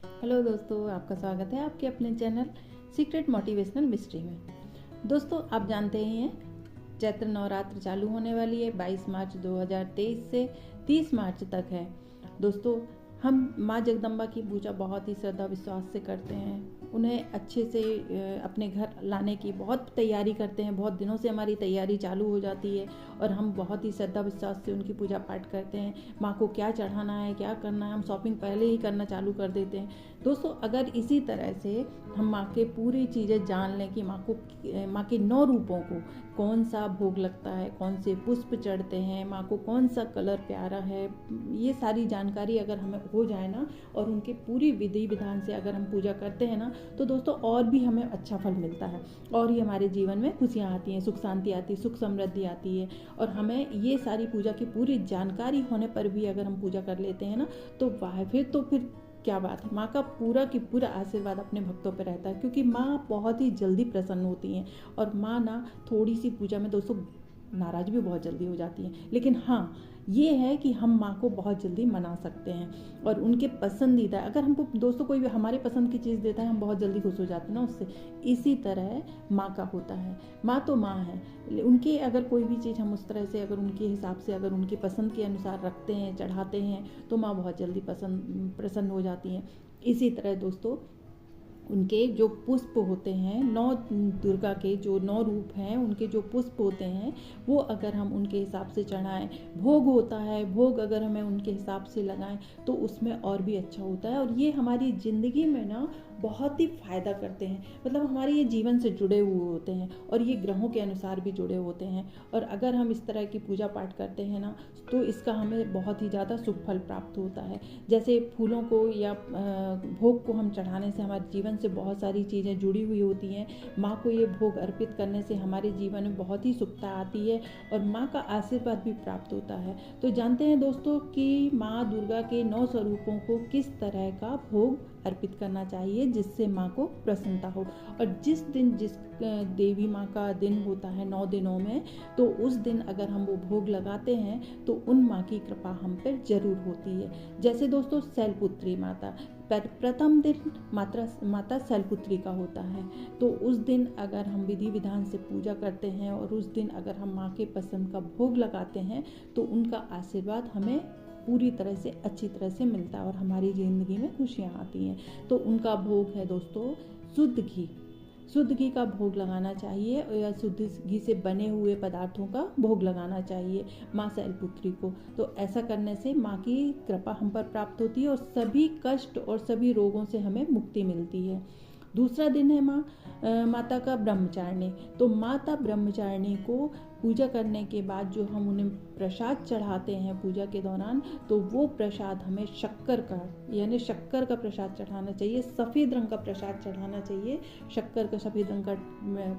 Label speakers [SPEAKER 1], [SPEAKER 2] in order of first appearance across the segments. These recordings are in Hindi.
[SPEAKER 1] हेलो दोस्तों, आपका स्वागत है आपके अपने चैनल सीक्रेट मोटिवेशनल मिस्ट्री में। दोस्तों, आप जानते ही हैं चैत्र नवरात्र चालू होने वाली है। 22 मार्च 2023 से 30 मार्च तक है। दोस्तों, हम माँ जगदम्बा की पूजा बहुत ही श्रद्धा विश्वास से करते हैं। उन्हें अच्छे से अपने घर लाने की बहुत तैयारी करते हैं। बहुत दिनों से हमारी तैयारी चालू हो जाती है और हम बहुत ही श्रद्धा विश्वास से उनकी पूजा पाठ करते हैं। माँ को क्या चढ़ाना है, क्या करना है, हम शॉपिंग पहले ही करना चालू कर देते हैं। दोस्तों, अगर इसी तरह से हम माँ के पूरी चीज़ें जान लें कि माँ के 9 रूपों को कौन सा भोग लगता है, कौन से पुष्प चढ़ते हैं, माँ को कौन सा कलर प्यारा है, ये सारी जानकारी अगर हमें हो जाए ना और उनके पूरी विधि विधान से अगर हम पूजा करते हैं ना, तो दोस्तों और भी हमें अच्छा फल मिलता है और ही हमारे जीवन में खुशियाँ आती हैं, सुख शांति आती है, सुख समृद्धि आती है। और हमें ये सारी पूजा की पूरी जानकारी होने पर भी अगर हम पूजा कर लेते हैं ना, तो वाह, फिर क्या बात है। माँ का पूरा की पूरा आशीर्वाद अपने भक्तों पर रहता है, क्योंकि माँ बहुत ही जल्दी प्रसन्न होती हैं। और माँ ना थोड़ी सी पूजा में दोस्तों नाराज भी बहुत जल्दी हो जाती हैं, लेकिन हाँ, ये है कि हम माँ को बहुत जल्दी मना सकते हैं और उनके पसंदीदा, अगर हमको दोस्तों कोई भी हमारे पसंद की चीज़ देता है, हम बहुत जल्दी खुश हो जाते हैं ना उससे। इसी तरह माँ का होता है। माँ तो माँ है, उनकी अगर कोई भी चीज़ हम उस तरह से अगर उनके हिसाब से अगर उनकी पसंद के अनुसार रखते हैं, चढ़ाते हैं, तो माँ बहुत जल्दी प्रसन्न हो जाती हैं। इसी तरह दोस्तों, उनके जो पुष्प होते हैं, 9 दुर्गा के जो 9 रूप हैं, उनके जो पुष्प होते हैं, वो अगर हम उनके हिसाब से चढ़ाएं, भोग होता है, भोग अगर हमें उनके हिसाब से लगाएं, तो उसमें और भी अच्छा होता है। और ये हमारी ज़िंदगी में ना बहुत ही फ़ायदा करते हैं। मतलब हमारे ये जीवन से जुड़े हुए होते हैं और ये ग्रहों के अनुसार भी जुड़े होते हैं। और अगर हम इस तरह की पूजा पाठ करते हैं ना, तो इसका हमें बहुत ही ज़्यादा शुभ फल प्राप्त होता है। जैसे फूलों को या भोग को हम चढ़ाने से हमारे जीवन से बहुत सारी चीज़ें जुड़ी हुई होती हैं। माँ को ये भोग अर्पित करने से हमारे जीवन में बहुत ही सुखता आती है और माँ का आशीर्वाद भी प्राप्त होता है। तो जानते हैं दोस्तों कि माँ दुर्गा के 9 स्वरूपों को किस तरह का भोग अर्पित करना चाहिए जिससे माँ को प्रसन्नता हो। और जिस देवी माँ का दिन होता है 9 दिनों में, तो उस दिन अगर हम वो भोग लगाते हैं तो उन माँ की कृपा हम पर जरूर होती है। जैसे दोस्तों शैलपुत्री माता, प्रथम दिन माता शैलपुत्री का होता है, तो उस दिन अगर हम विधि विधान से पूजा करते हैं और उस दिन अगर हम माँ के पसंद का भोग लगाते हैं, तो उनका आशीर्वाद हमें पूरी तरह से अच्छी तरह से मिलता है और हमारी ज़िंदगी में खुशियाँ आती हैं। तो उनका भोग है दोस्तों शुद्ध घी का भोग लगाना चाहिए या शुद्ध घी से बने हुए पदार्थों का भोग लगाना चाहिए माँ शैलपुत्री को। तो ऐसा करने से माँ की कृपा हम पर प्राप्त होती है और सभी कष्ट और सभी रोगों से हमें मुक्ति मिलती है। दूसरा दिन है माता का ब्रह्मचारिणी। तो माता ब्रह्मचारिणी को पूजा करने के बाद जो हम उन्हें प्रसाद चढ़ाते हैं पूजा के दौरान, तो वो प्रसाद हमें शक्कर का प्रसाद चढ़ाना चाहिए। सफ़ेद रंग का प्रसाद चढ़ाना चाहिए। शक्कर का सफ़ेद रंग का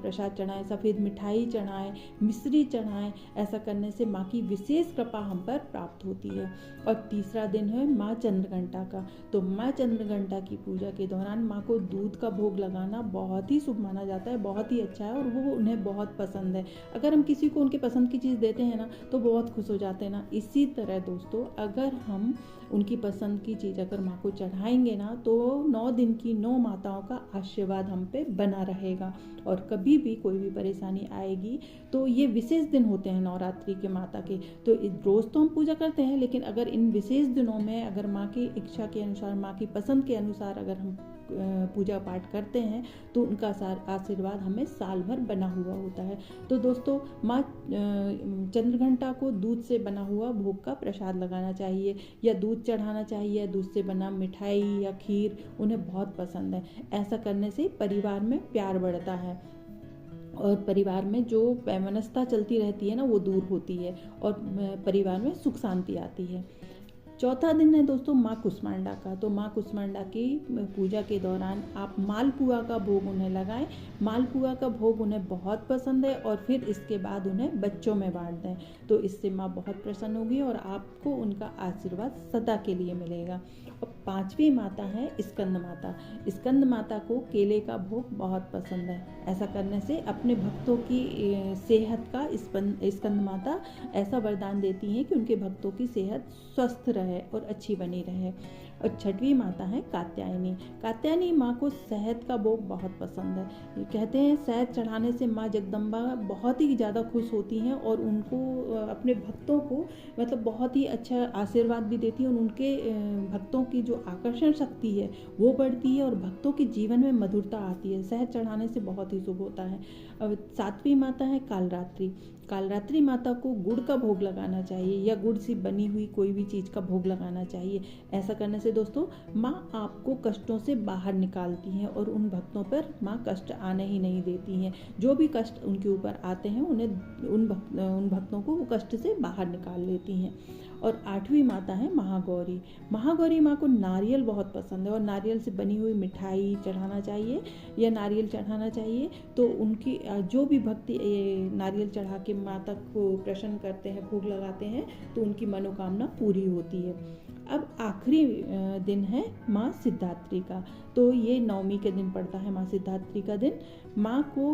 [SPEAKER 1] प्रसाद चढ़ाएं, सफ़ेद मिठाई चढ़ाएं, मिश्री चढ़ाएं। ऐसा करने से माँ की विशेष कृपा हम पर प्राप्त होती है। और तीसरा दिन है माँ चंद्रघंटा का। तो माँ चंद्रघंटा की पूजा के दौरान माँ को दूध का भोग लगाना बहुत ही शुभ माना जाता है, बहुत ही अच्छा है और वो उन्हें बहुत पसंद है। अगर हम किसी को उनके पसंद की चीज़ देते हैं ना, तो बहुत खुश हो जाते हैं ना। इसी तरह दोस्तों, अगर हम उनकी पसंद की चीज़ अगर माँ को चढ़ाएंगे ना, तो 9 दिन की 9 माताओं का आशीर्वाद हम पे बना रहेगा और कभी भी कोई भी परेशानी आएगी। तो ये विशेष दिन होते हैं नवरात्रि के माता के। तो रोज़ तो हम पूजा करते हैं, लेकिन अगर इन विशेष दिनों में अगर माँ की इच्छा के अनुसार, माँ की पसंद के अनुसार अगर हम पूजा पाठ करते हैं, तो उनका आशीर्वाद हमें साल भर बना हुआ होता है। तो दोस्तों, माँ चंद्रघंटा को दूध से बना हुआ भोग का प्रसाद लगाना चाहिए या दूध चढ़ाना चाहिए। दूध से बना मिठाई या खीर उन्हें बहुत पसंद है। ऐसा करने से परिवार में प्यार बढ़ता है और परिवार में जो वैमनस्यता चलती रहती है ना, वो दूर होती है और परिवार में सुख शांति आती है। चौथा दिन है दोस्तों माँ कुष्मांडा का। तो माँ कुष्मांडा की पूजा के दौरान आप मालपुआ का भोग उन्हें लगाएं। मालपुआ का भोग उन्हें बहुत पसंद है और फिर इसके बाद उन्हें बच्चों में बांट दें, तो इससे माँ बहुत प्रसन्न होगी और आपको उनका आशीर्वाद सदा के लिए मिलेगा। और 5वीं माता है स्कंद माता। स्कंद माता को केले का भोग बहुत पसंद है। ऐसा करने से अपने भक्तों की सेहत का स्कंद माता ऐसा वरदान देती हैं कि उनके भक्तों की सेहत स्वस्थ रहे और अच्छी बनी रहे। और छठवीं माता है कात्यायनी। कात्यायनी माँ को शहद का भोग बहुत पसंद है। ये कहते हैं शहद चढ़ाने से माँ जगदम्बा बहुत ही ज़्यादा खुश होती हैं और उनको अपने भक्तों को मतलब बहुत ही अच्छा आशीर्वाद भी देती है और उनके भक्तों की जो आकर्षण शक्ति है वो बढ़ती है और भक्तों के जीवन में मधुरता आती है। शहद चढ़ाने से बहुत ही शुभ होता है। अब सातवीं माता है कालरात्रि। कालरात्रि माता को गुड़ का भोग लगाना चाहिए या गुड़ से बनी हुई कोई भी चीज़ का भोग लगाना चाहिए। ऐसा करने से दोस्तों माँ आपको कष्टों से बाहर निकालती हैं और उन भक्तों पर माँ कष्ट आने ही नहीं देती हैं। जो भी कष्ट उनके ऊपर आते हैं उन्हें उन भक्तों को वो कष्ट से बाहर निकाल लेती हैं। और आठवीं माता है महागौरी। महागौरी माँ को नारियल बहुत पसंद है और नारियल से बनी हुई मिठाई चढ़ाना चाहिए या नारियल चढ़ाना चाहिए। तो उनकी जो भी भक्ति नारियल चढ़ा के माता को प्रसन्न करते हैं, भोग लगाते हैं, तो उनकी मनोकामना पूरी होती है। अब आखिरी दिन है माँ सिद्धात्री का। तो ये नवमी के दिन पड़ता है माँ सिद्धात्री का दिन। माँ को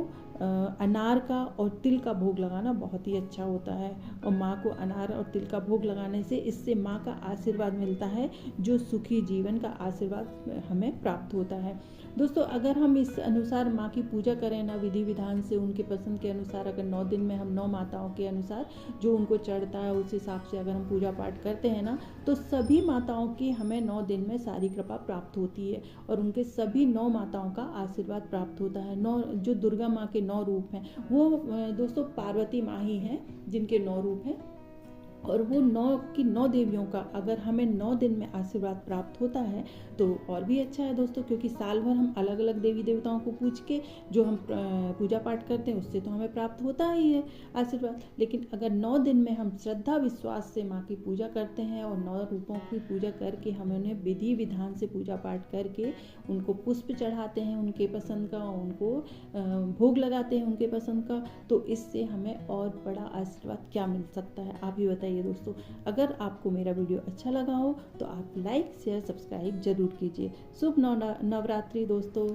[SPEAKER 1] अनार का और तिल का भोग लगाना बहुत ही अच्छा होता है और माँ को अनार और तिल का भोग लगाने से इससे माँ का आशीर्वाद मिलता है, जो सुखी जीवन का आशीर्वाद हमें प्राप्त होता है। दोस्तों अगर हम इस अनुसार माँ की पूजा करें ना, विधि विधान से उनके पसंद के अनुसार, अगर 9 दिन में हम 9 माताओं के अनुसार जो उनको चढ़ता है उस हिसाब से अगर हम पूजा पाठ करते हैं ना, तो सभी माताओं की हमें 9 दिन में सारी कृपा प्राप्त होती है और उनके सभी 9 माताओं का आशीर्वाद प्राप्त होता है। 9 जो दुर्गा माँ के 9 रूप हैं वो दोस्तों पार्वती माँ ही हैं जिनके 9 रूप हैं और वो 9 की 9 देवियों का अगर हमें 9 दिन में आशीर्वाद प्राप्त होता है तो और भी अच्छा है दोस्तों, क्योंकि साल भर हम अलग अलग देवी देवताओं को पूज के जो हम पूजा पाठ करते हैं उससे तो हमें प्राप्त होता ही है आशीर्वाद। लेकिन अगर 9 दिन में हम श्रद्धा विश्वास से माँ की पूजा करते हैं और 9 रूपों की पूजा करके हम उन्हें विधि विधान से पूजा पाठ करके उनको पुष्प चढ़ाते हैं उनके पसंद का, उनको भोग लगाते हैं उनके पसंद का, तो इससे हमें और बड़ा आशीर्वाद क्या मिल सकता है, आप ही बताइए दोस्तों। अगर आपको मेरा वीडियो अच्छा लगा हो तो आप लाइक शेयर सब्सक्राइब जरूर कीजिए। शुभ नवरात्रि दोस्तों।